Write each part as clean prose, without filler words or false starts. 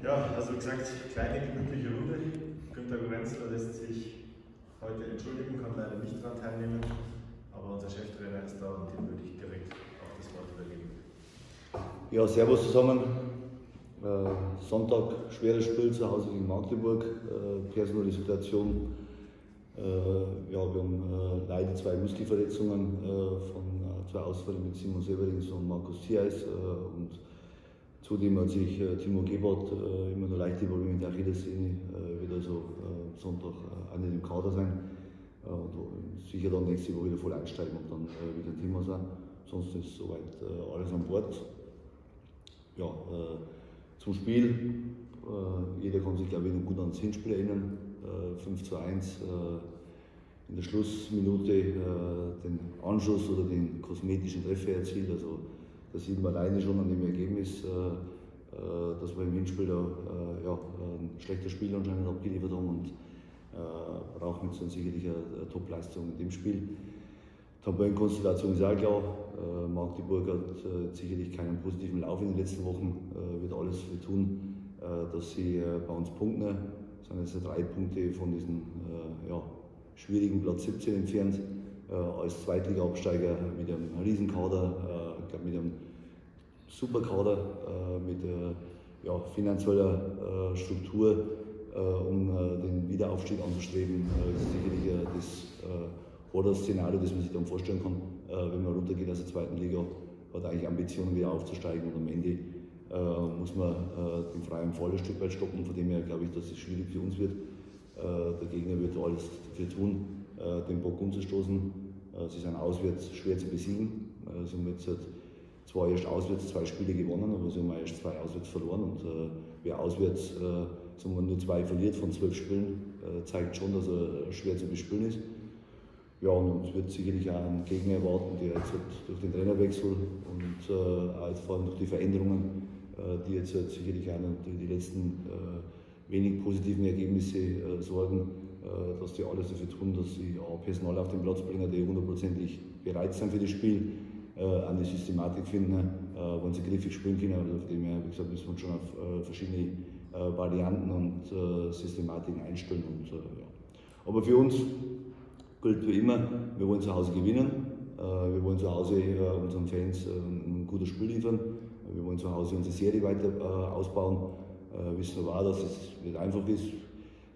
Ja, also wie gesagt, kleine gemütliche Runde. Günter Grenzler lässt sich heute entschuldigen, kann leider nicht daran teilnehmen, aber unser Cheftrainer ist da und dem würde ich direkt auch das Wort übergeben. Ja, servus zusammen. Sonntag, schweres Spiel zu Hause gegen Magdeburg, personelle Situation. Ja, wir haben leider 2 Muskelverletzungen von 2 Ausfällen mit Simon Severins und Markus Thieis. Und zudem hat sich Timo Gebhardt immer noch leichte Probleme mit der Achillessehne, wird also Sonntag auch nicht im Kader sein. Und sicher dann nächste Woche wieder voll einsteigen und dann wieder ein Thema sein. Sonst ist soweit alles an Bord. Ja, zum Spiel, jeder kann sich, glaube ich, noch gut an das Hinspiel erinnern. 5:1 in der Schlussminute den Anschluss oder den kosmetischen Treffer erzielt. Also da sieht man alleine schon an dem Ergebnis, dass wir im Hinspiel da, ein schlechtes Spiel anscheinend abgeliefert haben und brauchen jetzt dann sicherlich eine Top-Leistung in dem Spiel. Die Tabellenkonstellation ist auch klar. Magdeburg hat sicherlich keinen positiven Lauf in den letzten Wochen, wird alles dafür tun, dass sie bei uns punkten. Es sind jetzt 3 Punkte von diesem schwierigen Platz 17 entfernt. Als Zweitliga-Absteiger mit einem Riesenkader, mit einem Superkader, mit finanzieller Struktur, um den Wiederaufstieg anzustreben, ist sicherlich das Horror-Szenario, das man sich dann vorstellen kann, wenn man runtergeht aus der 2. Liga, hat eigentlich Ambitionen wieder aufzusteigen und am Ende muss man den freien Fall ein Stück weit stoppen. Von dem her glaube ich, dass es schwierig für uns wird. Der Gegner wird alles dafür tun, den Bock umzustoßen. Sie sind auswärts schwer zu besiegen. Sie haben jetzt zwar erst auswärts 2 Spiele gewonnen, aber sie haben erst 2 auswärts verloren. Und wer auswärts nur 2 verliert von 12 Spielen, zeigt schon, dass er schwer zu bespielen ist. Ja, und uns wird sicherlich auch ein Gegner erwarten, der jetzt durch den Trainerwechsel und auch vor allem durch die Veränderungen, die jetzt sicherlich auch die letzten wenig positiven Ergebnisse sorgen, dass die alles dafür tun, dass sie Personal auf den Platz bringen, die hundertprozentig bereit sind für das Spiel, eine Systematik finden, wenn sie griffig spielen können. Also auf dem her, wie gesagt, müssen wir uns schon auf verschiedene Varianten und Systematiken einstellen. Und, ja. Aber für uns gilt wie immer, wir wollen zu Hause gewinnen, wir wollen zu Hause unseren Fans ein gutes Spiel liefern, wir wollen zu Hause unsere Serie weiter ausbauen, wissen aber auch, dass es nicht einfach ist,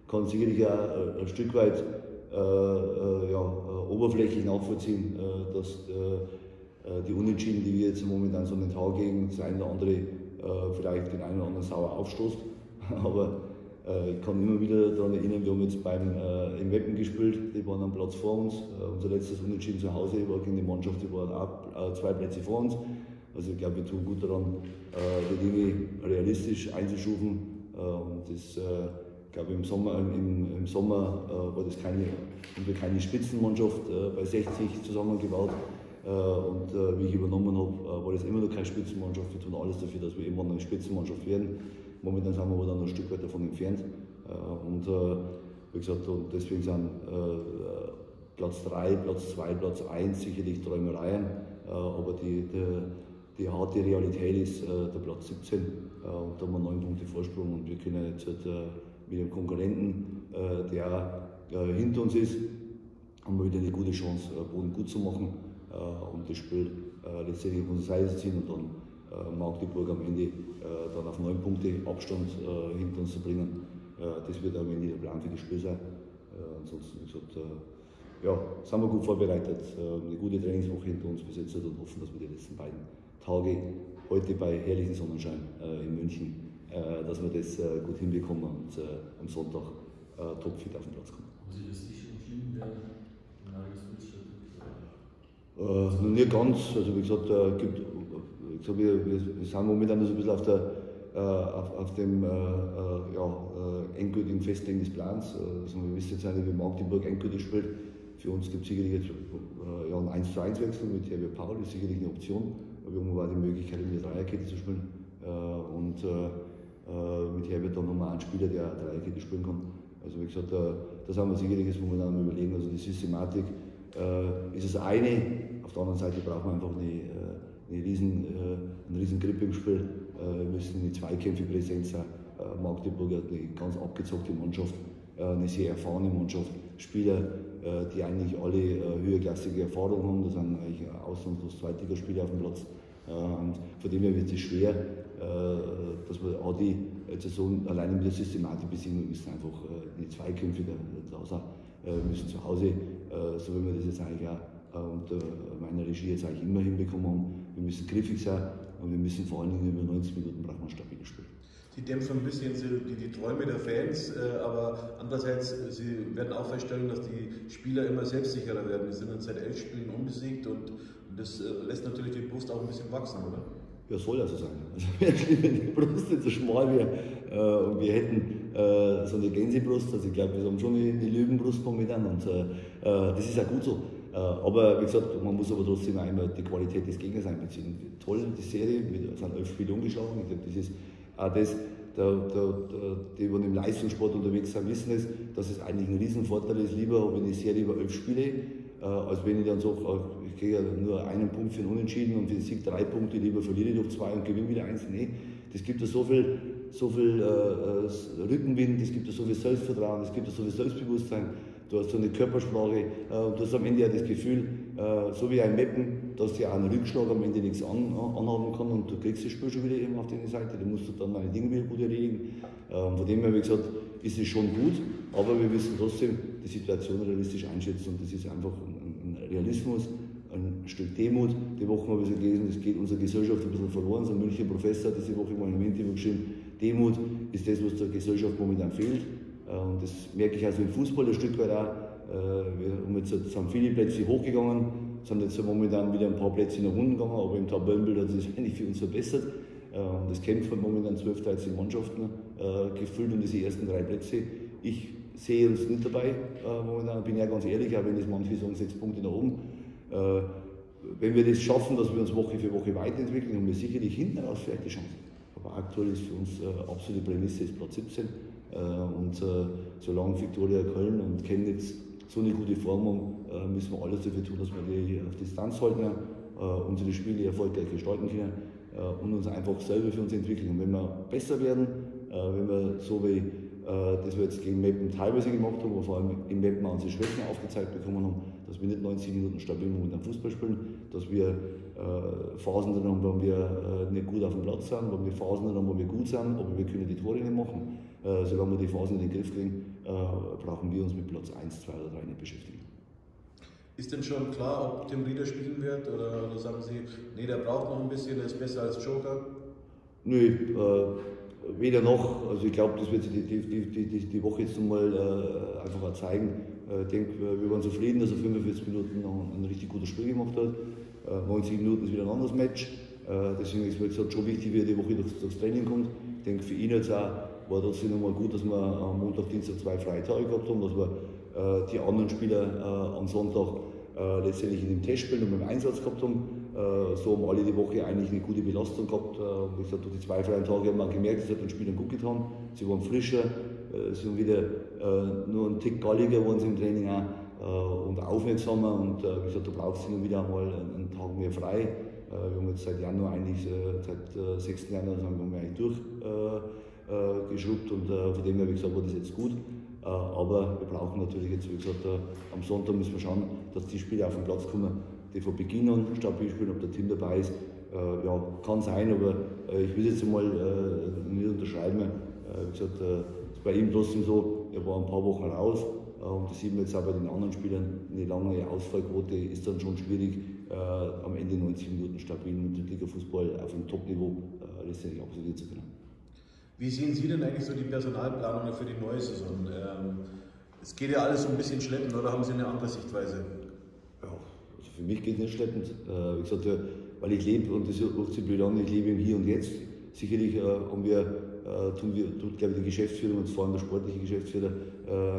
kann sicherlich auch ein Stück weit oberflächlich nachvollziehen, dass die Unentschieden, die wir jetzt momentan so an den Tag legen, das eine oder andere vielleicht den einen oder anderen sauer aufstoßt, aber ich kann immer wieder daran erinnern, wir haben jetzt im Weppen gespielt, die waren am Platz vor uns. Unser letztes Unentschieden zu Hause war gegen die Mannschaft, die waren auch 2 Plätze vor uns. Also ich glaube, wir tun gut daran, die Dinge realistisch einzuschufen. Und das, glaube ich, im Sommer war das keine Spitzenmannschaft bei 60 zusammengebaut. Und wie ich übernommen habe, war das immer noch keine Spitzenmannschaft. Wir tun alles dafür, dass wir irgendwann eine Spitzenmannschaft werden. Momentan sind wir aber dann noch ein Stück weit davon entfernt. Wie gesagt, und deswegen sind Platz 3, Platz 2, Platz 1 sicherlich Träumereien. Aber die harte Realität ist der Platz 17. Und da haben wir 9 Punkte Vorsprung und wir können jetzt mit dem Konkurrenten, der hinter uns ist, haben wir wieder eine gute Chance, Boden gut zu machen und das Spiel letztendlich auf unsere Seite zu ziehen und dann Magdeburg am Ende dann auf 9 Punkte Abstand hinter uns zu bringen. Das wird am Ende der Plan für das Spiel sein. Ansonsten, wie gesagt, sind wir gut vorbereitet, eine gute Trainingswoche hinter uns bis jetzt und hoffen, dass wir die letzten beiden Tage, heute bei herrlichem Sonnenschein in München, dass wir das gut hinbekommen und am Sonntag topfit auf den Platz kommen. Haben Sie das sicher entschieden, wer noch nicht ganz, also wie gesagt, wir sind momentan so ein bisschen auf dem endgültigen Festlegen des Plans. Also wir wissen jetzt nicht, wie Magdeburg endgültig spielt. Für uns gibt es sicherlich jetzt einen 1:1 Wechsel mit Herbert Paul, das ist sicherlich eine Option. Wir haben aber auch die Möglichkeit, in der Dreierkette zu spielen. Mit Herbert dann nochmal einen Spieler, der eine Dreierkette spielen kann. Also wie gesagt, das haben wir sicherlich jetzt momentan am Überlegen. Also die Systematik ist das eine. Auf der anderen Seite braucht man einfach einen riesen Grip im Spiel, wir müssen in die Zweikämpfe präsent sein. Magdeburg hat eine ganz abgezockte Mannschaft, eine sehr erfahrene Mannschaft, Spieler, die eigentlich alle höherklassige Erfahrung haben, das sind eigentlich ausnahmslos Zweitligaspieler auf dem Platz. Von dem her wird es schwer, dass wir auch die Saison alleine mit der Systematik besiegen. Wir müssen einfach in die Zweikämpfe da sein. Wir müssen zu Hause, so wie wir das jetzt eigentlich auch unter meiner Regie jetzt eigentlich immer hinbekommen haben, wir müssen griffig sein und wir müssen vor allen Dingen über 90 Minuten brauchen wir stabil spielen. Sie dämpfen ein bisschen die Träume der Fans, aber andererseits, Sie werden auch feststellen, dass die Spieler immer selbstsicherer werden. Wir sind jetzt seit 11 Spielen unbesiegt und das lässt natürlich die Brust auch ein bisschen wachsen, oder? Ja, soll also sein. Also wäre schlimm, wenn die Brust nicht so schmal wäre und wir hätten so eine Gänsebrust. Also ich glaube, wir haben schon eine Löwenbrust momentan und das ist auch gut so. Aber wie gesagt, man muss aber trotzdem auch immer die Qualität des Gegners einbeziehen. Toll, die Serie, wir sind 11 Spiele umgeschlagen. Ich glaube, das ist auch das, die im Leistungssport unterwegs sind, wissen es, dass es eigentlich ein Riesenvorteil ist. Lieber habe ich eine Serie über 11 Spiele, als wenn ich dann sage, ich kriege ja nur einen Punkt für den Unentschieden und für den Sieg 3 Punkte, lieber verliere ich durch 2 und gewinne wieder 1. Nee, das gibt ja so viel Rückenwind, es gibt ja so viel Selbstvertrauen, es gibt ja so viel Selbstbewusstsein. Du hast so eine Körpersprache, du hast am Ende ja das Gefühl, so wie ein Mappen, dass dir auch einen Rückschlag am Ende nichts anhaben kann und du kriegst das Spiel schon wieder eben auf deine Seite, da musst du dann deine Dinge wieder gut erledigen. Von dem her, wie gesagt, ist es schon gut, aber wir müssen trotzdem die Situation realistisch einschätzen und das ist einfach ein Realismus, ein Stück Demut. Die Woche habe ich so gelesen, das geht unserer Gesellschaft ein bisschen verloren. So ein Münchner Professor hat diese Woche mal in einem Interview geschrieben, Demut ist das, was der Gesellschaft momentan fehlt. Und das merke ich also im Fußball ein Stück weit auch. Sind viele Plätze hochgegangen, sind jetzt momentan wieder ein paar Plätze nach unten gegangen, aber im Tabellenbild hat es sich eigentlich für uns verbessert. Das kämpfen momentan 12, 13 Mannschaften gefüllt um diese ersten 3 Plätze. Ich sehe uns nicht dabei momentan, bin ja ganz ehrlich, auch wenn es manche sagen 6 Punkte nach oben. Wenn wir das schaffen, dass wir uns Woche für Woche weiterentwickeln, haben wir sicherlich hinten raus vielleicht die Chance. Aber aktuell ist für uns absolute Prämisse ist Platz 17. Und solange Viktoria Köln und Chemnitz so eine gute Form haben, müssen wir alles dafür tun, dass wir die auf Distanz halten, unsere Spiele erfolgreich gestalten können und uns einfach selber für uns entwickeln. Und wenn wir besser werden, wenn wir so wie das wir jetzt gegen Meppen teilweise gemacht haben, aber vor allem in Meppen unsere Schwächen aufgezeigt bekommen haben, dass wir nicht 90 Minuten stabil momentan Fußball spielen, dass wir Phasen drin haben, wo wir nicht gut auf dem Platz sind, wo wir Phasen drin haben, wo wir gut sind, aber wir können die Tore nicht machen. Solange wir die Phasen in den Griff kriegen, brauchen wir uns mit Platz 1, 2 oder 3 nicht beschäftigen. Ist denn schon klar, ob Tim Rieder spielen wird oder sagen Sie, nee, der braucht noch ein bisschen, der ist besser als Joker? Nö, weder noch. Also ich glaube, das wird sich die Woche jetzt nochmal einfach auch zeigen. Ich denke, wir waren zufrieden, dass er 45 Minuten noch ein richtig gutes Spiel gemacht hat. 90 Minuten ist wieder ein anderes Match. Deswegen ist es schon wichtig, wie er die Woche durchs Training kommt. Ich denke, für ihn jetzt auch war trotzdem nochmal gut, dass wir am Montag, Dienstag 2 freie Tage gehabt haben, dass wir die anderen Spieler am Sonntag letztendlich in dem Testspiel und beim Einsatz gehabt haben. So haben alle die Woche eigentlich eine gute Belastung gehabt. Wie gesagt, durch die 2 freien Tage haben wir gemerkt, es hat den Spielern gut getan. Sie waren frischer, sie sind wieder nur ein Tick galliger geworden im Training auch, und aufmerksamer. Und wie gesagt, du brauchst immer wieder einmal einen Tag mehr frei. Wir haben jetzt seit Januar eigentlich, seit 6. Januar haben wir eigentlich durchgeschrubbt und von dem her, wie gesagt, war das jetzt gut. Aber wir brauchen natürlich jetzt, wie gesagt, am Sonntag müssen wir schauen, dass die Spieler auf den Platz kommen, die von Beginn an stabil spielen, ob der Team dabei ist. Ja, kann sein, aber ich will jetzt mal nicht unterschreiben. Wie gesagt, es ist bei ihm trotzdem so, er war ein paar Wochen raus und das sieht man jetzt auch bei den anderen Spielern. Eine lange Ausfallquote ist dann schon schwierig, am Ende 90 Minuten stabil mit dem Liga-Fußball auf einem Top-Niveau letztendlich absolvieren zu können. Wie sehen Sie denn eigentlich so die Personalplanung für die neue Saison? Es geht ja alles so ein bisschen schleppend, oder haben Sie eine andere Sichtweise? Ja, also für mich geht es nicht schleppend. Wie gesagt, weil ich lebe, und das hört sich blöd an, ich lebe im Hier und Jetzt. Sicherlich tut, glaube ich, die Geschäftsführung und vor allem der sportliche Geschäftsführer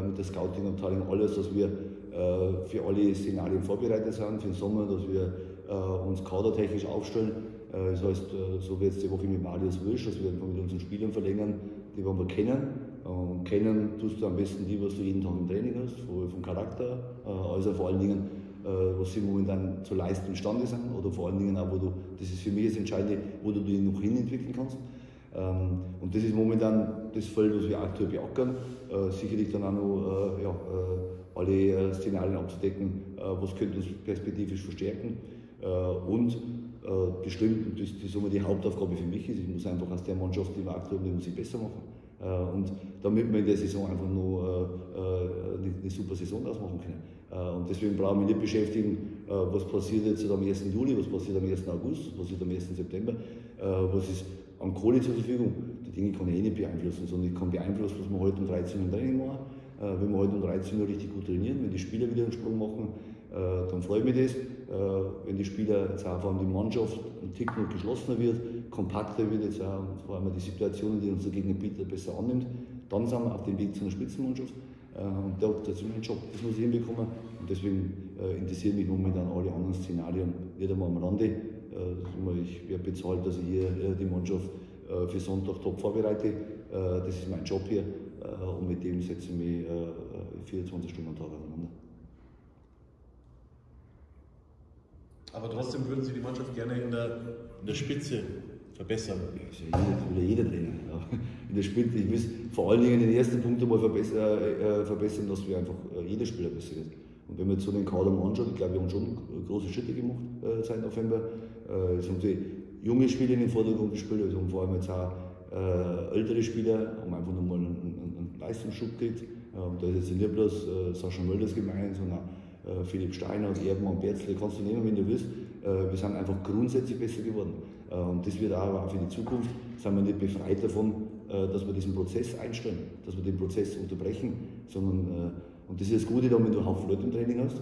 mit der Scouting-Abteilung alles, dass wir für alle Szenarien vorbereitet sind für den Sommer, dass wir uns kadertechnisch aufstellen. Das heißt, so wie jetzt die Woche mit Marius Wölsch, dass wir einfach mit unseren Spielern verlängern, die wollen wir kennen. Und kennen tust du am besten die, was du jeden Tag im Training hast, vom Charakter, also vor allen Dingen, was sie momentan zu leisten imstande sind oder vor allen Dingen auch, das ist für mich das Entscheidende, wo du dich noch hin entwickeln kannst. Und das ist momentan das Feld, was wir aktuell beackern. Sicherlich dann auch noch alle Szenarien abzudecken, was könnte uns perspektivisch verstärken. Und bestimmt, das ist immer die Hauptaufgabe für mich ist, ich muss einfach aus der Mannschaft, die wir aktuell haben, die muss ich besser machen. Und damit wir in der Saison einfach noch eine super Saison ausmachen können. Und deswegen brauchen wir nicht beschäftigen, was passiert jetzt am 1. Juli, was passiert am 1. August, was passiert am 1. September, was ist an Kohle zur Verfügung. Die Dinge kann ich eh nicht beeinflussen, sondern ich kann beeinflussen, was wir heute um 13 Uhr im Training machen. Wenn wir heute um 13 Uhr richtig gut trainieren, wenn die Spieler wieder einen Sprung machen, dann freut mich das. Wenn die Spieler, jetzt auch vor allem die Mannschaft, ein Tick noch geschlossener wird, kompakter wird, jetzt auch vor allem die Situationen, die unser Gegner bietet, besser annimmt, dann sind wir auf dem Weg zu einer Spitzenmannschaft. Und das ist mein Job, das muss ich hinbekommen. Und deswegen interessieren mich momentan alle anderen Szenarien nicht einmal am Rande. Ich werde bezahlt, dass ich hier die Mannschaft für Sonntag top vorbereite. Das ist mein Job hier und mit dem setze ich mich 24 Stunden am Tag auseinander. Aber trotzdem würden Sie die Mannschaft gerne in der Spitze verbessern? Ja, das will ja jeder Trainer. In der Spitze, ich will vor allen Dingen den ersten Punkt einmal verbessern, dass wir einfach jeder Spieler besser wird. Und wenn wir jetzt so den Kader mal anschauen, ich glaube, wir haben schon große Schritte gemacht seit November. Es haben die junge Spieler in den Vordergrund gespielt, also haben vor allem jetzt auch ältere Spieler, haben einfach nochmal einen Leistungsschub gekriegt. Da ist jetzt nicht bloß Sascha Mölders gemeint, sondern Philipp Steiner und Erben und Berzle, kannst du nehmen, wenn du willst. Wir sind einfach grundsätzlich besser geworden. Und das wird auch für die Zukunft, sind wir nicht befreit davon, dass wir diesen Prozess einstellen, dass wir den Prozess unterbrechen, sondern, und das ist das Gute, wenn du einen Haufen Leute im Training hast,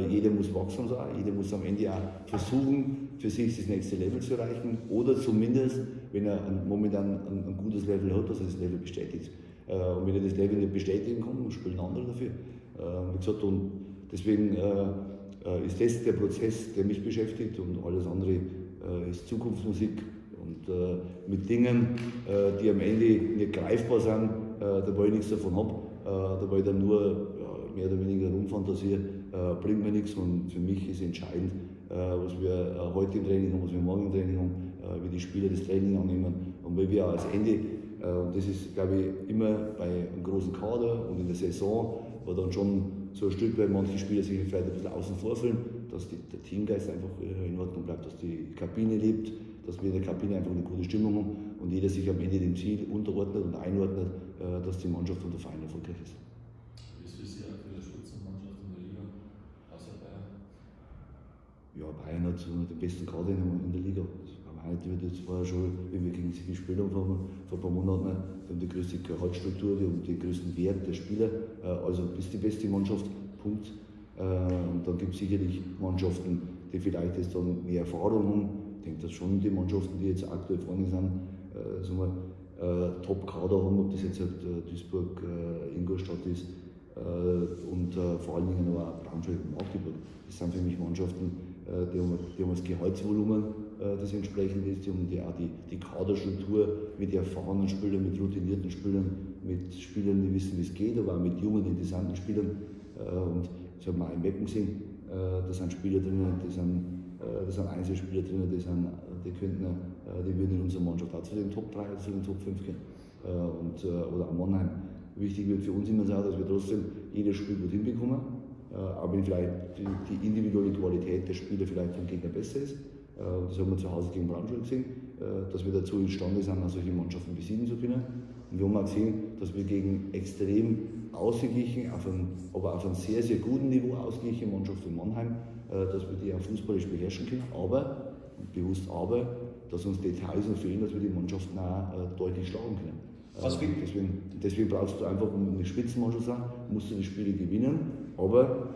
jeder muss wachsen sein, jeder muss am Ende auch versuchen, für sich das nächste Level zu erreichen oder zumindest, wenn er momentan ein gutes Level hat, dass er das Level bestätigt. Und wenn er das Level nicht bestätigen kann, dann spielen andere dafür. Wie gesagt, und deswegen ist das der Prozess, der mich beschäftigt und alles andere ist Zukunftsmusik und mit Dingen, die am Ende nicht greifbar sind, da wo ich nichts davon habe, da wo ich dann nur mehr oder weniger rumfantasiere, bringt mir nichts und für mich ist entscheidend, was wir heute im Training haben, was wir morgen im Training haben, wie die Spieler das Training annehmen und weil wir als Ende, und das ist glaube ich immer bei einem großen Kader und in der Saison, wo dann schon so ein Stück weit manche Spieler sich vielleicht ein bisschen außen vor fühlen, dass der Teamgeist einfach in Ordnung bleibt, dass die Kabine lebt, dass wir in der Kabine einfach eine gute Stimmung haben und jeder sich am Ende dem Ziel unterordnet und einordnet, dass die Mannschaft und der Verein erfolgreich ist. Wie ist für Sie aktuell die Spitzenmannschaft in der Liga, außer Bayern? Ja, Bayern hat so den besten Kader in der Liga. Das wird jetzt vorher schon, wenn wir gegen sie gespielt haben vor ein paar Monaten, wir haben die größte Gehaltsstruktur, wir haben den größten Wert der Spieler, also ist die beste Mannschaft, Punkt. Und dann gibt es sicherlich Mannschaften, die vielleicht jetzt dann mehr Erfahrung haben. Ich denke, dass schon die Mannschaften, die jetzt aktuell vorne sind, Top-Kader haben, ob das jetzt halt Duisburg, Ingolstadt ist und vor allen Dingen auch Braunschweig und Magdeburg. Das sind für mich Mannschaften, die haben das Gehaltsvolumen, das entsprechend ist, die haben auch die Kaderstruktur mit erfahrenen Spielern, mit routinierten Spielern, mit Spielern, die wissen, wie es geht, aber auch mit jungen, interessanten Spielern. Und das haben wir auch im Meppen gesehen, da sind Spieler drin, da sind Einzelspieler drin, die würden in unserer Mannschaft auch zu den Top 3 oder zu den Top 5 gehen. Oder auch Mannheim. Wichtig wird für uns immer sein, dass wir trotzdem jedes Spiel gut hinbekommen, aber wenn vielleicht die individuelle Qualität der Spieler vielleicht vom Gegner besser ist. Das haben wir zu Hause gegen Braunschweig gesehen, dass wir dazu imstande sind, solche Mannschaften besiegen zu können. Und wir haben auch gesehen, dass wir gegen extrem ausgeglichen, aber auf einem sehr, sehr guten Niveau ausgeglichene Mannschaft in Mannheim, dass wir die auch fußballisch beherrschen können. Aber, bewusst aber, dass uns Details noch fehlen, dass wir die Mannschaften auch deutlich schlagen können. Deswegen brauchst du einfach, um eine Spitzenmannschaft zu sein, musst du die Spiele gewinnen. Aber,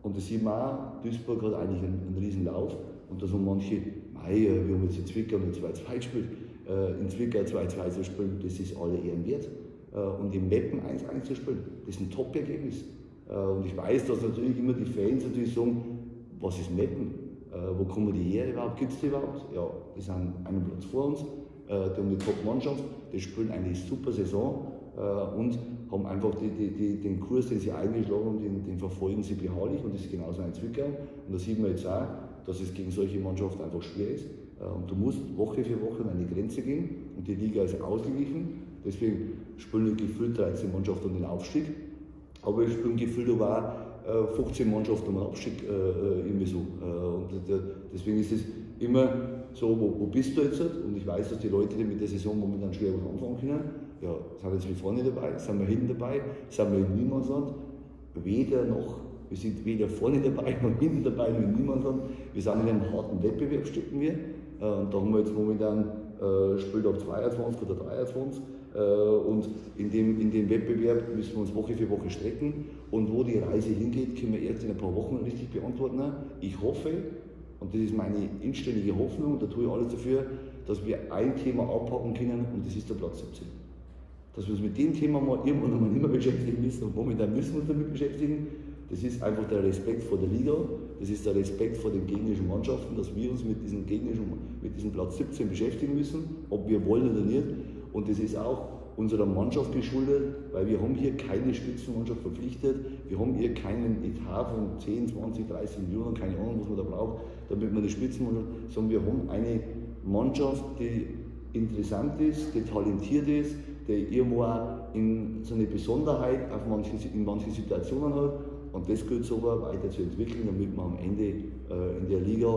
und das sieht man auch, Duisburg hat eigentlich einen riesen Lauf. Und da sagen manche, wir haben jetzt in Zwickau mit 2-2 gespielt, in Zwickau 2-2 zu spielen, das ist alle Ehren wert. Und im Meppen 1-1 zu spielen, das ist ein Top-Ergebnis. Und ich weiß, dass natürlich immer die Fans natürlich sagen, was ist Meppen? Wo kommen die her überhaupt? Gibt es die überhaupt? Ja, die sind einen Platz vor uns, die haben eine Top-Mannschaft, die spielen eine super Saison und haben einfach den Kurs, den sie eingeschlagen haben, den verfolgen sie beharrlich und das ist genauso ein Zwickau. Und da sieht man jetzt auch, dass es gegen solche Mannschaften einfach schwer ist. Und du musst Woche für Woche an eine Grenze gehen und die Liga ist ausgeglichen. Deswegen spielen gefühlt 13 Mannschaften um den Aufstieg. Aber wir spielen gefühlt aber auch 15 Mannschaften um den Abstieg irgendwie so. Und deswegen ist es immer so, wo bist du jetzt? Und ich weiß, dass die Leute, die mit der Saison momentan schwer was anfangen können, ja, sind jetzt wie vorne dabei, sind wir hinten dabei, sind wir im Niemandsland, wir sind weder vorne dabei noch hinten dabei noch im Niemandsland. Wir sind in einem harten Wettbewerb, stecken wir. Und da haben wir jetzt momentan spielt ab 22 oder 23. Und in dem Wettbewerb müssen wir uns Woche für Woche strecken. Und wo die Reise hingeht, können wir erst in ein paar Wochen richtig beantworten. Ich hoffe, und das ist meine inständige Hoffnung, da tue ich alles dafür, dass wir ein Thema abpacken können, und das ist der Platz 17. Dass wir uns mit dem Thema mal irgendwann einmal nicht mehr beschäftigen müssen, und momentan müssen wir uns damit beschäftigen. Das ist einfach der Respekt vor der Liga, das ist der Respekt vor den gegnerischen Mannschaften, dass wir uns mit diesem Platz 17 beschäftigen müssen, ob wir wollen oder nicht. Und das ist auch unserer Mannschaft geschuldet, weil wir haben hier keine Spitzenmannschaft verpflichtet, wir haben hier keinen Etat von 10, 20, 30 Millionen, keine Ahnung, was man da braucht, damit man eine Spitzenmannschaft, sondern wir haben eine Mannschaft, die interessant ist, die talentiert ist, die irgendwo auch in so eine Besonderheit in manchen Situationen hat. Und das gilt so weiterzuentwickeln, damit wir am Ende in der Liga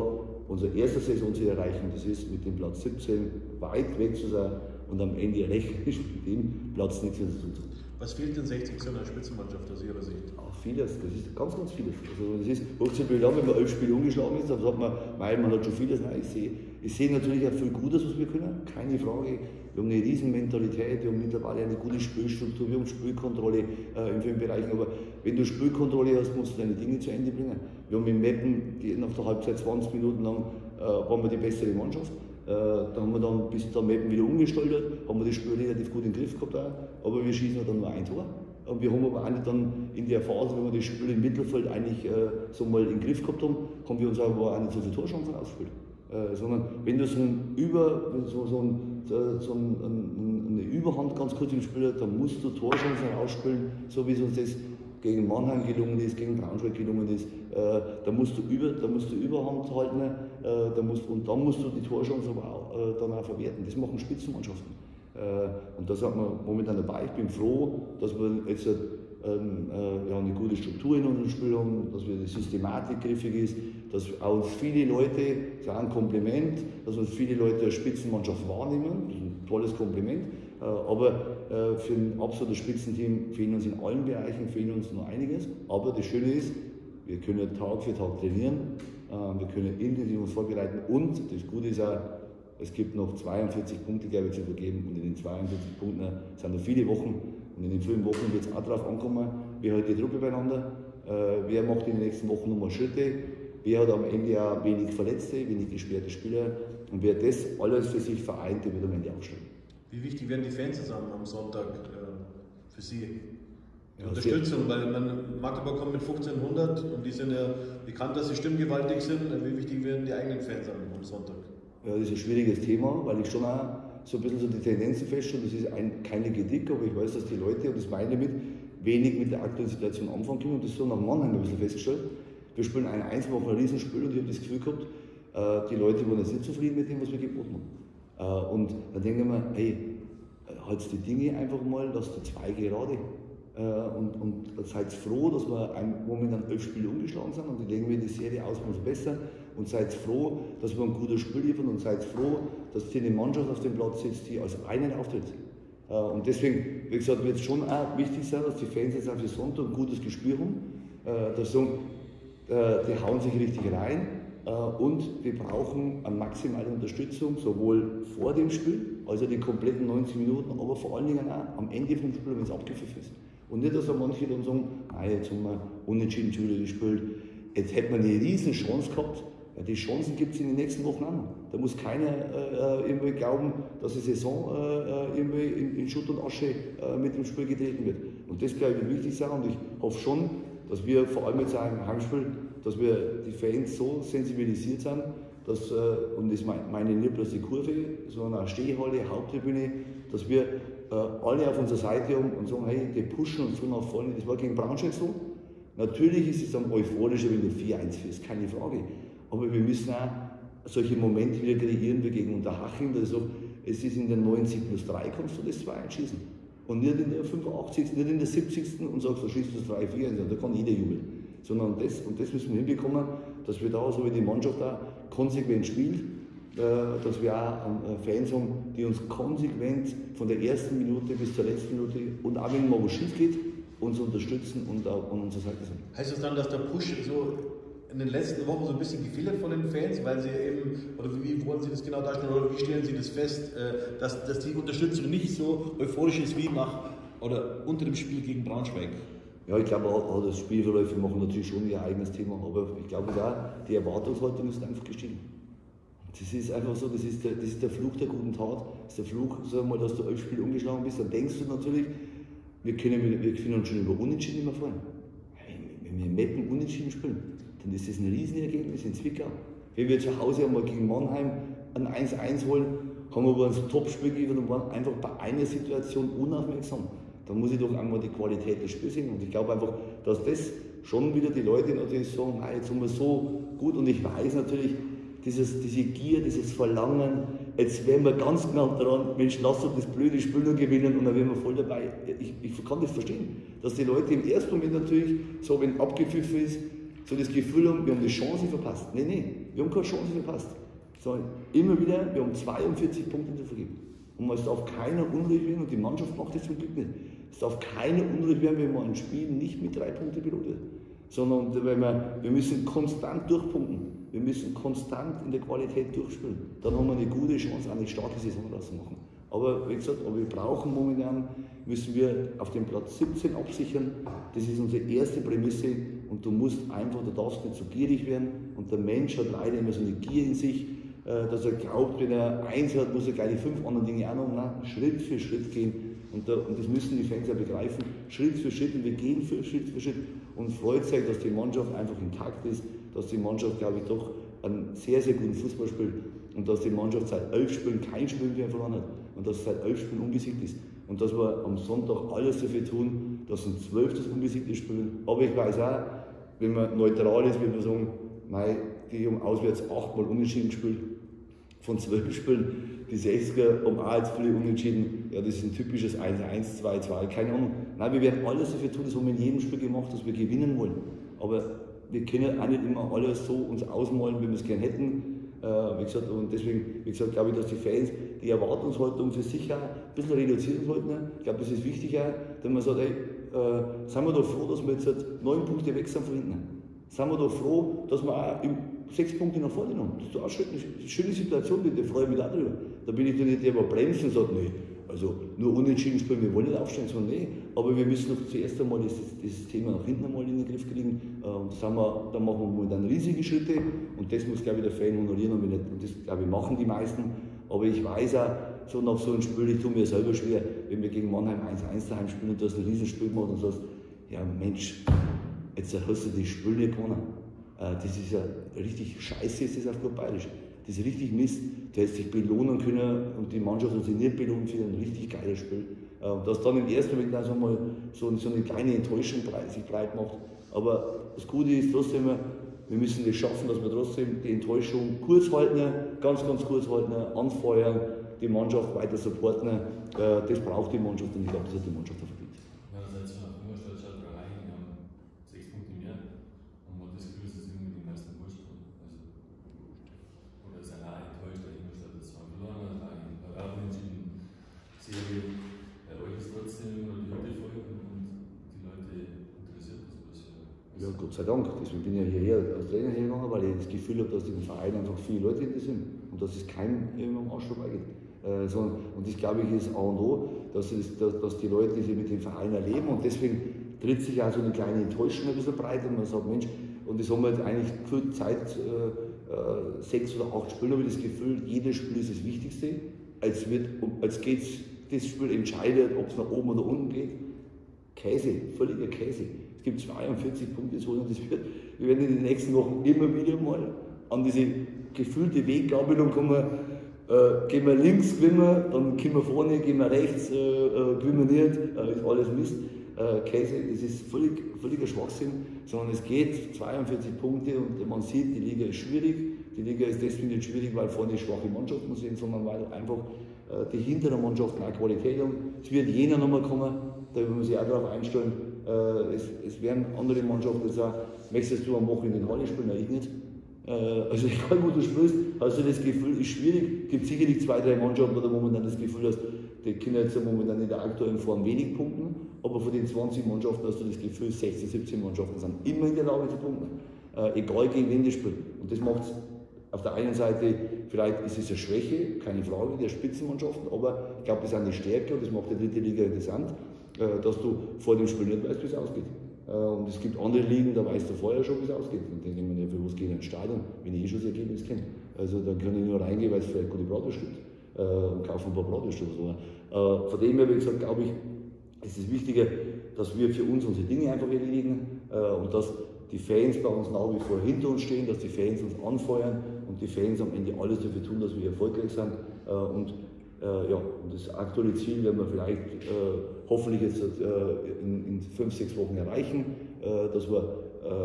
unsere erste Saisonziel erreichen. Das ist mit dem Platz 17 weit weg zu sein und am Ende rechnerisch mit dem Platz nichts mehr zu tun. Was fehlt den 60 zu einer Spitzenmannschaft aus Ihrer Sicht? Ach, vieles, das ist ganz, ganz vieles. Also das ist, wenn man 11 Spiele umgeschlagen ist, dann sagt man, man hat schon vieles. Nein, ich sehe natürlich auch viel Gutes, was wir können, keine Frage. Wir haben eine Riesenmentalität, wir haben mittlerweile eine gute Spielstruktur, wir haben Spielkontrolle in vielen Bereichen. Aber wenn du Spielkontrolle hast, musst du deine Dinge zu Ende bringen. Wir haben in Meppen, nach der Halbzeit 20 Minuten lang, waren wir die bessere Mannschaft. Da haben wir dann bis der Meppen wieder umgestaltet, haben wir das Spiel relativ gut im Griff gehabt auch, aber wir schießen dann nur ein Tor. Und wir haben aber auch nicht dann in der Phase, wenn wir das Spiel im Mittelfeld eigentlich so mal im Griff gehabt haben, haben wir uns aber auch nicht so viele Torchancen ausgespielt. Sondern wenn du eine Überhand ganz kurz im Spiel hast, dann musst du Torchancen ausspielen, so wie es uns das gegen Mannheim gelungen ist, gegen Braunschweig gelungen ist. Da musst du Überhand halten und dann musst du die Torchance aber auch, dann auch verwerten. Das machen Spitzenmannschaften. Und da sind wir momentan dabei. Ich bin froh, dass wir jetzt eine gute Struktur in unserem Spiel haben, dass wir die Systematik griffig ist, dass auch uns viele Leute, das ist auch ein Kompliment, dass uns viele Leute als Spitzenmannschaft wahrnehmen, das ist ein tolles Kompliment, aber für ein absolutes Spitzenteam fehlen uns in allen Bereichen, fehlen uns noch einiges, aber das Schöne ist, wir können Tag für Tag trainieren, wir können intensiv uns vorbereiten und das Gute ist auch, es gibt noch 42 Punkte, glaube ich, zu vergeben und in den 42 Punkten sind noch viele Wochen und in den 5 Wochen wird es auch darauf ankommen, wer hält die Truppe beieinander, wer macht in den nächsten Wochen nochmal Schritte, wer hat am Ende auch wenig Verletzte, wenig gesperrte Spieler und wer das alles für sich vereint, der wird am Ende aufsteigen. Wie wichtig werden die Fans zusammen am Sonntag für Sie? Die Unterstützung, weil Magdeburg kommt mit 1500 und die sind ja bekannt, dass sie stimmgewaltig sind. Wie wichtig werden die eigenen Fans am Sonntag? Ja, das ist ein schwieriges Thema, weil ich schon auch so ein bisschen so die Tendenzen feststelle, das ist keine Kritik, aber ich weiß, dass die Leute, und das meine ich damit, wenig mit der aktuellen Situation anfangen können und das so nach Mannheim ein bisschen festgestellt. Wir spielen ein 1, wir machen ein Riesenspiel und ich habe das Gefühl gehabt, die Leute waren jetzt nicht zufrieden mit dem, was wir geboten haben. Und dann denken wir, hey, halt die Dinge einfach mal, lass die 2 gerade. Und seid froh, dass wir momentan 11 Spiele umgeschlagen sind und legen wir die Serie aus, umso besser. Und seid froh, dass wir ein gutes Spiel liefern und seid froh, dass hier eine Mannschaft auf dem Platz sitzt, die als einen auftritt. Und deswegen, wie gesagt, wird es schon auch wichtig sein, dass die Fans jetzt auf den Sonntag ein gutes Gespür haben. Dass sagen, die hauen sich richtig rein und wir brauchen eine maximale Unterstützung, sowohl vor dem Spiel, also die kompletten 90 Minuten, aber vor allen Dingen auch am Ende vom Spiel, wenn es abgepfiffen ist. Und nicht, dass manche dann sagen, jetzt haben wir unentschieden schon wieder gespielt, jetzt hätte man eine riesen Chance gehabt. Ja, die Chancen gibt es in den nächsten Wochen auch noch. Da muss keiner irgendwie glauben, dass die Saison irgendwie in Schutt und Asche mit dem Spiel getreten wird. Und das, glaube ich, wird wichtig sein und ich hoffe schon, dass wir vor allem jetzt auch im Heimspiel, dass wir die Fans so sensibilisiert sind, dass, und das meine nicht bloß die Kurve, sondern auch Stehhalle, Haupttribüne, dass wir alle auf unserer Seite haben und sagen, hey, die pushen uns so nach vorne. Das war gegen Braunschweig so. Natürlich ist es dann euphorischer, wenn du 4-1 führst, keine Frage. Aber wir müssen auch solche Momente wieder kreieren, wie gegen Unterhaching. Also Es ist in der 90+3 kannst du das 2 einschießen. Und nicht in der 85., nicht in der 70. und sagst, du schießt das 3-4, da kann jeder jubeln. Sondern das müssen wir hinbekommen, dass wir da, so wie die Mannschaft auch konsequent spielt, dass wir auch Fans haben, die uns konsequent von der ersten Minute bis zur letzten Minute und auch wenn mal was schief geht, uns unterstützen und auch an unserer Seite sind. Heißt das dann, dass der Push so in den letzten Wochen so ein bisschen gefehlt hat von den Fans, weil sie eben, oder wie wollen Sie das genau darstellen, oder wie stellen Sie das fest, dass die Unterstützung nicht so euphorisch ist wie oder unter dem Spiel gegen Braunschweig? Ja, ich glaube auch, das Spielverläufe machen natürlich schon ihr eigenes Thema, aber ich glaube auch, die Erwartungshaltung ist einfach gestiegen. Das ist einfach so, das ist der Fluch der guten Tat, das ist der Fluch, sag mal, dass du 11 Spiele umgeschlagen bist, dann denkst du natürlich, wir können uns schon über Unentschieden immer freuen. Wenn wir Meppen Unentschieden spielen, dann ist das ein Riesenergebnis in Zwickau. Wenn wir zu Hause einmal gegen Mannheim ein 1-1 holen, haben wir aber ein Topspiel gegeben und waren einfach bei einer Situation unaufmerksam. Da muss ich doch einmal die Qualität des Spiels sehen. Und ich glaube einfach, dass das schon wieder die Leute natürlich sagen, nein, jetzt haben wir so gut. Und ich weiß natürlich, diese Gier, dieses Verlangen, jetzt wären wir ganz knapp dran, Mensch, lass uns das blöde Spiel nur gewinnen und dann wären wir voll dabei. Ich kann das verstehen, dass die Leute im ersten Moment natürlich, so wenn abgepfiffen ist, so das Gefühl haben, wir haben die Chance verpasst. Nein, wir haben keine Chance verpasst. Sondern immer wieder, wir haben 42 Punkte zu vergeben. Und es darf keiner unruhig werden, und die Mannschaft macht das zum Glück nicht. Es darf keiner unruhig werden, wenn man ein Spiel nicht mit 3 Punkten belohnt wird. Sondern wir müssen konstant durchpunkten. Wir müssen konstant in der Qualität durchspielen. Dann haben wir eine gute Chance, eine starke Saison daraus zu machen. Aber wie gesagt, wir brauchen momentan, müssen wir auf dem Platz 17 absichern. Das ist unsere erste Prämisse. Und du darfst nicht so gierig werden. Und der Mensch hat leider immer so eine Gier in sich, dass er glaubt, wenn er 1 hat, muss er gleich die 5 anderen Dinge auch noch. Nein, Schritt für Schritt gehen. Und das müssen die Fans ja begreifen. Schritt für Schritt. Und wir gehen Schritt für Schritt. Und freut sich, dass die Mannschaft einfach intakt ist. Dass die Mannschaft, glaube ich, doch einen sehr, sehr guten Fußball spielt. Und dass die Mannschaft seit 11 Spielen kein Spiel mehr verloren hat. Und dass es seit 11 Spielen unbesiegt ist. Und dass wir am Sonntag alles dafür tun, dass ein 12. unbesiegtes spielen. Aber ich weiß auch, wenn man neutral ist, würde man sagen, die haben auswärts 8-mal unentschieden gespielt. Von 12 Spielen. Die 60er haben auch jetzt viele unentschieden. Ja, das ist ein typisches 1-1, 2-2, keine Ahnung. Nein, wir werden alles dafür tun, das haben wir in jedem Spiel gemacht, dass wir gewinnen wollen. Aber wir können auch nicht immer alles so uns ausmalen, wie wir es gerne hätten. Wie gesagt, und deswegen, glaube ich, dass die Fans die Erwartungshaltung für sich auch ein bisschen reduzieren sollten. Ich glaube, das ist wichtig auch, dass man sagt, ey, sind wir doch froh, dass wir jetzt 9 Punkte weg sind von hinten. Sind wir doch froh, dass wir auch 6 Punkte nach vorne haben. Das ist doch auch eine schöne Situation, da freue ich mich auch drüber. Da bin ich doch nicht der, der bremst und sagt, nee, also nur unentschieden spielen, wir wollen nicht aufstehen, sondern nee, aber wir müssen doch zuerst einmal dieses Thema nach hinten einmal in den Griff kriegen. Und da machen wir momentan riesige Schritte und das muss, glaube ich, der Fan honorieren und das, glaube ich, machen die meisten. Aber ich weiß auch, so nach so einem Spiel, ich tue mir selber schwer, wenn wir gegen Mannheim 1-1 daheim spielen und du hast ein Riesenspiel gemacht und sagst, ja Mensch, jetzt hast du das Spiel nicht gewonnen. Das ist ja richtig scheiße, ist das auf gut Bayerisch. Das ist richtig Mist. Du hättest dich belohnen können und die Mannschaft hat sich nicht belohnt für ein richtig geiles Spiel. Dass dann im ersten Moment also mal so eine kleine Enttäuschung sich breit macht. Aber das Gute ist trotzdem, wir müssen es schaffen, dass wir trotzdem die Enttäuschung kurz halten, ganz kurz halten, anfeuern, die Mannschaft weiter supporten. Das braucht die Mannschaft und ich glaube, das hat die Mannschaft verdient. Ja, Gott sei Dank. Deswegen bin ich ja hierher als Trainer hergegangen, weil ich das Gefühl habe, dass im Verein einfach viele Leute interessieren und dass es keinem am Arsch vorbeigeht. Und das, glaube ich, ist A und O, dass die Leute sich mit dem Verein erleben und deswegen tritt sich auch so eine kleine Enttäuschung ein bisschen breit und man sagt, Mensch, und das haben wir jetzt eigentlich gefühlt seit 6 oder 8 Spielen, habe ich das Gefühl, jedes Spiel ist das Wichtigste, als geht das Spiel entscheidet, ob es nach oben oder unten geht. Käse, völliger Käse. Es gibt 42 Punkte, wir werden in den nächsten Wochen immer wieder mal an diese gefühlte Weggabelung kommen. Gehen wir links, gewinnen wir, dann gehen wir vorne, gehen wir rechts, gewinnen wir nicht, ist alles Mist. Käse, das ist völliger Schwachsinn, sondern es geht 42 Punkte und man sieht, die Liga ist schwierig. Die Liga ist deswegen nicht schwierig, weil vorne schwache Mannschaften sind, sondern weil einfach die hinteren Mannschaften auch Qualität haben. Es wird jener nochmal kommen, da will man sich auch darauf einstellen. Es werden andere Mannschaften sagen, möchtest du am Wochenende in Halle spielen? Nein, ich nicht. Also egal wo du spielst, hast du das Gefühl, ist schwierig. Es gibt sicherlich 2, 3 Mannschaften, wo du momentan das Gefühl hast, die können jetzt momentan in der aktuellen Form wenig punkten, aber von den 20 Mannschaften hast du das Gefühl, 16, 17 Mannschaften sind immer in der Lage zu punkten, egal gegen wen die spielen. Und das macht es auf der einen Seite, vielleicht ist es eine Schwäche, keine Frage, der Spitzenmannschaften, aber ich glaube, das ist eine Stärke und das macht die dritte Liga interessant, dass du vor dem Spiel nicht weißt, wie es ausgeht. Und es gibt andere Ligen, da weißt du vorher schon, wie es ausgeht. Und dann denke ich mir, für was geht ins Stadion, wenn ich schon das Ergebnis kenne. Also dann kann ich nur reingehen, weil es vielleicht gute Bratwurst gibt. Und kaufen ein paar Bratwürste oder so. Von dem her, wie gesagt, glaube ich, ist es wichtiger, dass wir für uns unsere Dinge einfach erledigen und dass die Fans bei uns nach wie vor hinter uns stehen, dass die Fans uns anfeuern und die Fans am Ende alles dafür tun, dass wir erfolgreich sind. Und das aktuelle Ziel werden wir vielleicht hoffentlich jetzt in 5, 6 Wochen erreichen, dass wir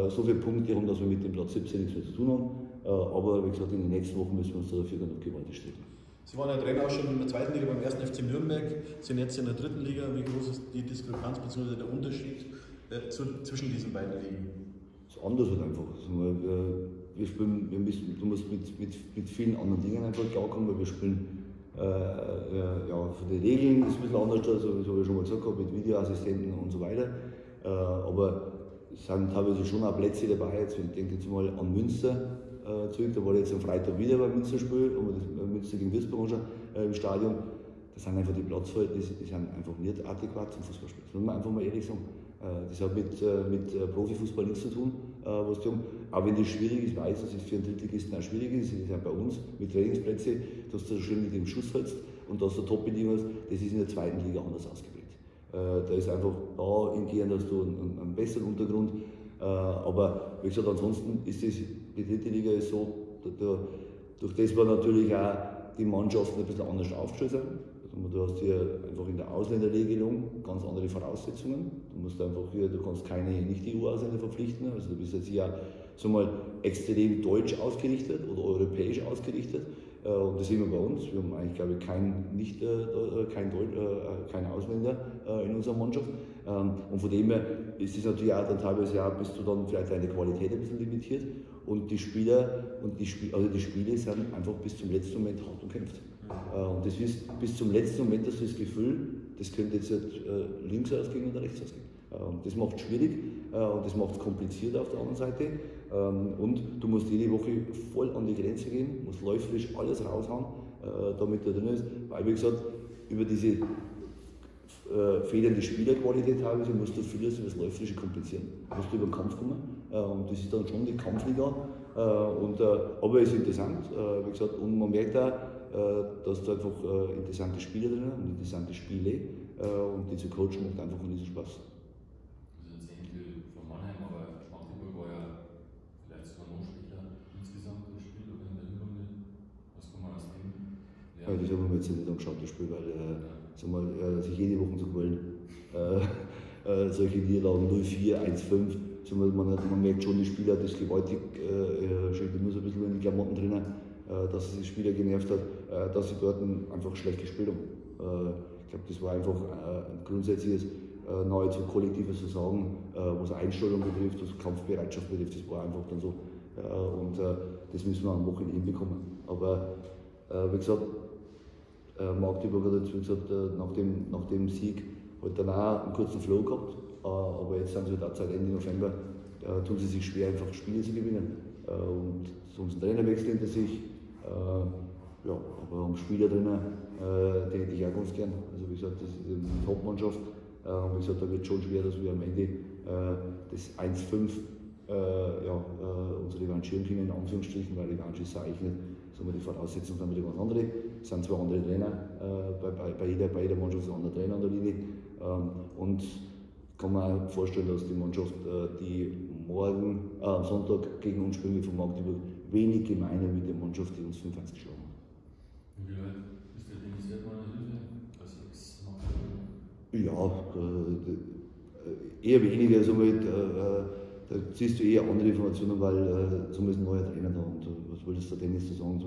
so viele Punkte haben, dass wir mit dem Platz 17 nichts mehr zu tun haben. Aber wie gesagt, in den nächsten Wochen müssen wir uns dafür dann noch gewaltig strecken. Sie waren ja Trainer auch schon in der 2. Liga beim 1. FC Nürnberg, sind jetzt in der 3. Liga. Wie groß ist die Diskrepanz bzw. der Unterschied zwischen diesen beiden Ligen? Das ist anders halt einfach. Du musst mit vielen anderen Dingen einfach klarkommen, weil wir spielen von den Regeln ist ein bisschen anders, also, das habe ich schon mal gesagt, mit Videoassistenten und so weiter. Aber es sind teilweise schon auch Plätze dabei. Jetzt, ich denke jetzt mal an Münster zurück, da war jetzt am Freitag wieder beim Münsterspiel, aber das Münster gegen Würzburg schon im Stadion. Das sind einfach die Platzverhältnisse, die sind einfach nicht adäquat zum Fußballspiel. Das muss man einfach mal ehrlich sagen. Das hat mit Profifußball nichts zu tun, was die haben. Auch wenn das schwierig ist, weiß, dass es für einen Drittligisten auch schwierig ist. Das ist ja bei uns mit Trainingsplätzen, dass du schön mit dem Schuss hältst und dass du Top-Bedingungen hast. Das ist in der 2. Liga anders ausgeprägt. Da ist einfach da im Gehen, dass du einen besseren Untergrund. Aber wie gesagt, ansonsten ist das, die 3. Liga ist so, durch das wir natürlich auch die Mannschaften ein bisschen anders aufgestellt sind. Du hast hier einfach in der Ausländerregelung ganz andere Voraussetzungen. Du musst einfach hier, du kannst nicht die EU-Ausländer verpflichten. Also du bist jetzt hier so mal extrem deutsch ausgerichtet oder europäisch ausgerichtet. Und das sehen wir bei uns. Wir haben eigentlich, glaube ich, keine Ausländer in unserer Mannschaft. Und von dem her ist es natürlich auch dann teilweise auch, bist du dann vielleicht deine Qualität ein bisschen limitiert. Und die Spieler die Spiele sind einfach bis zum letzten Moment hart umkämpft. Und das ist bis zum letzten Moment hast du das Gefühl, das könnte jetzt links ausgehen oder rechts ausgehen. Das macht es schwierig und das macht es kompliziert auf der anderen Seite. Und du musst jede Woche voll an die Grenze gehen, musst läuferisch alles raushauen, damit er drin ist. Weil, wie gesagt, über diese fehlende Spielerqualität teilweise musst du vieles über das Läuferische kompensieren. Du musst über den Kampf kommen. Und das ist dann schon die Kampfliga. Aber es ist interessant, wie gesagt, und man merkt auch, dass da einfach interessante Spieler drin und interessante Spiele und die zu coachen macht einfach einen riesen Spaß. Also jetzt ähnlich von Mannheim, aber Magdeburg war ja vielleicht sogar noch schlechter insgesamt das Spiel oder in der Hinrunde. Was kann man aus dem lernen? Ja, das haben wir jetzt nicht angeschaut, das Spiel, weil sich jede Woche zu quälen. Solche Niederlagen 0-4, 1-5. Man merkt schon, die Spieler hat das gewaltig, steht immer so ein bisschen in die Klamotten drin, dass es die Spieler genervt hat, dass sie dort einfach schlecht gespielt haben. Ich glaube, das war einfach ein grundsätzliches, nahezu kollektives Versagen, was Einstellung betrifft, was Kampfbereitschaft betrifft, das war einfach dann so. Und das müssen wir am Wochenende hinbekommen. Aber wie gesagt, Magdeburg hat jetzt, wie gesagt, nach dem Sieg halt dann auch einen kurzen Flow gehabt. Aber jetzt sind sie halt auch seit Ende November, tun sie sich schwer, einfach Spiele zu gewinnen. Und so einen Trainerwechsel hinter sich, aber haben Spieler drin, die hätte ich auch ganz gern. Also wie gesagt, das ist eine Top-Mannschaft. Wie gesagt, da wird schon schwer, dass wir am Ende das 1-5 uns revanchieren können, in Anführungsstrichen, weil Revanche ist eigentlich nicht, sagen wir, die Voraussetzungen sind wieder ganz andere. Es sind zwar andere Trainer, bei jeder Mannschaft ist ein anderer Trainer an der Linie. Und kann man auch vorstellen, dass die Mannschaft, die am Sonntag gegen uns spielen von Magdeburg, wenig gemeiner mit der Mannschaft, die uns 5-1 geschlagen hat. Wie weit ist der Dennis Erdmann Hilfe als Ex-Magdeburg? Ja, eher weniger. Da siehst du eher andere Informationen, weil so ist ein neuer Trainer da und was wolltest du Dennis zu sagen?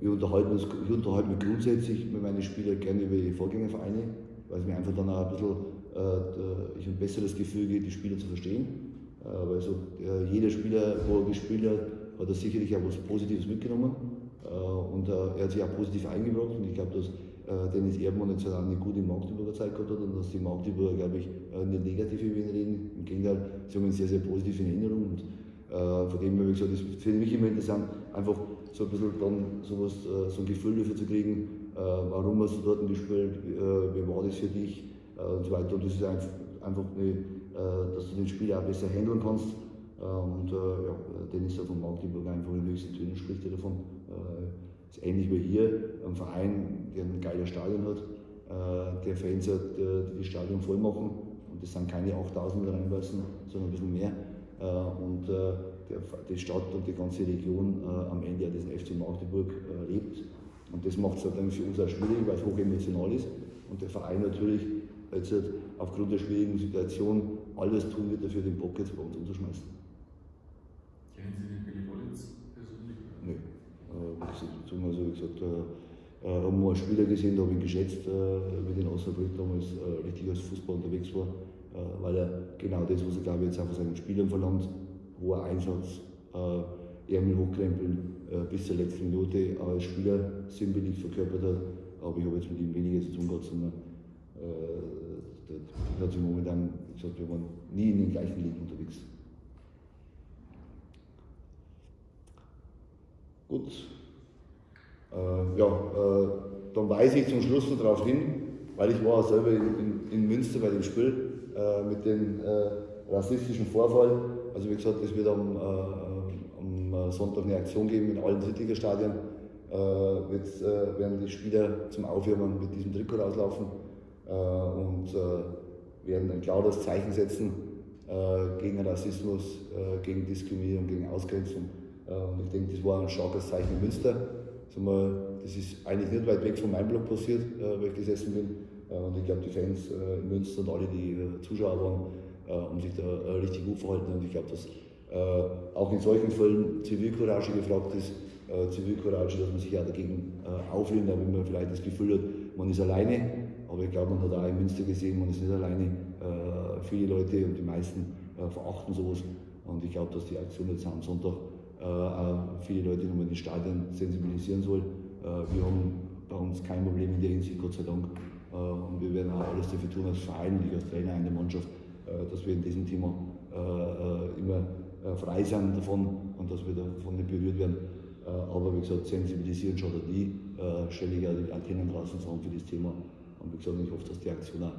ich unterhalte mich grundsätzlich mit meinen Spielern gerne über die Vorgängervereine, weil es mir einfach dann auch ein bisschen ich ein besseres Gefühl gibt, die Spieler zu verstehen. Weil so, jeder Spieler, wo er gespielt hat er sicherlich auch was Positives mitgenommen und er hat sich auch positiv eingebracht und ich glaube, dass Dennis Erdmann jetzt auch eine gute Magdeburger Zeit gehabt hat und dass die Magdeburger, glaube ich, nicht negativ über ihn reden. Im Gegenteil, sie haben ihn sehr, sehr positiv in Erinnerung und von dem her, wie gesagt, das finde ich immer interessant, einfach so ein bisschen dann sowas, so ein Gefühl dafür zu kriegen, warum hast du dort gespielt, wie war das für dich und so weiter. Und das ist einfach dass du den Spieler auch besser handeln kannst. Und ja, Dennis von Magdeburg einfach in höchsten Tönen spricht er davon. Ist ähnlich wie hier, ein Verein, der ein geiles Stadion hat, der Fans hat, die das Stadion voll machen. Und das sind keine 8000 reinpassen, sondern ein bisschen mehr. Und die Stadt und die ganze Region am Ende ja diesen FC Magdeburg lebt. Und das macht es halt dann für uns auch schwierig, weil es hoch emotional ist. Und der Verein natürlich jetzt halt aufgrund der schwierigen Situation alles tun wird dafür, den Bock jetzt bei uns umzuschmeißen. Kennen Sie den Billy Wollitz persönlich? Nein. Also wie gesagt, haben wir einen Spieler gesehen, da habe ich ihn geschätzt, mit den Osnabrück damals richtig als Fußball unterwegs war, weil er genau das, was er glaube ich jetzt auch von seinen Spielern verlangt, hoher Einsatz, Ärmel hochkrempeln bis zur letzten Minute als Spieler sinnbildlich verkörpert hat. Aber ich habe jetzt mit ihm weniger zu tun gehabt, sondern der hat sich momentan gesagt, wir waren nie in den gleichen Ligen unterwegs. Gut. Dann weise ich zum Schluss noch darauf hin, weil ich war selber in Münster bei dem Spiel mit dem rassistischen Vorfall. Also wie gesagt, es wird am Sonntag eine Aktion geben in allen Drittligastadien. Werden die Spieler zum Aufwärmen mit diesem Trikot rauslaufen und werden ein klares Zeichen setzen gegen Rassismus, gegen Diskriminierung, gegen Ausgrenzung. Und ich denke, das war ein starkes Zeichen in Münster. Das ist eigentlich nicht weit weg von meinem Block passiert, wo ich gesessen bin. Und ich glaube, die Fans in Münster und alle, die Zuschauer waren, haben sich da richtig gut verhalten. Und ich glaube, dass auch in solchen Fällen Zivilcourage gefragt ist. Zivilcourage, dass man sich auch dagegen auflehnt, wenn man vielleicht das Gefühl hat, man ist alleine. Aber ich glaube, man hat auch in Münster gesehen, man ist nicht alleine. Viele Leute und die meisten verachten sowas. Und ich glaube, dass die Aktion jetzt am Sonntag viele Leute nochmal in den Stadien sensibilisieren soll. Wir haben bei uns kein Problem in der Hinsicht, Gott sei Dank. Und wir werden auch alles dafür tun, als Verein und ich als Trainer in der Mannschaft, dass wir in diesem Thema immer frei sind davon und dass wir davon nicht berührt werden. Aber wie gesagt, sensibilisieren schadet nie. Stelle ich auch die Antennen draußen zusammen für das Thema. Und wie gesagt, ich hoffe, dass die Aktion auch,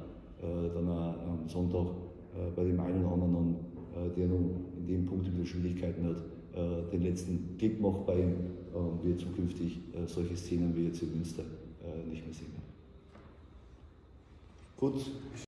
dann auch am Sonntag bei dem einen oder anderen, der nun in dem Punkt wieder Schwierigkeiten hat, den letzten Klick macht bei ihm und wir zukünftig solche Szenen wie jetzt in Münster nicht mehr sehen. Gut.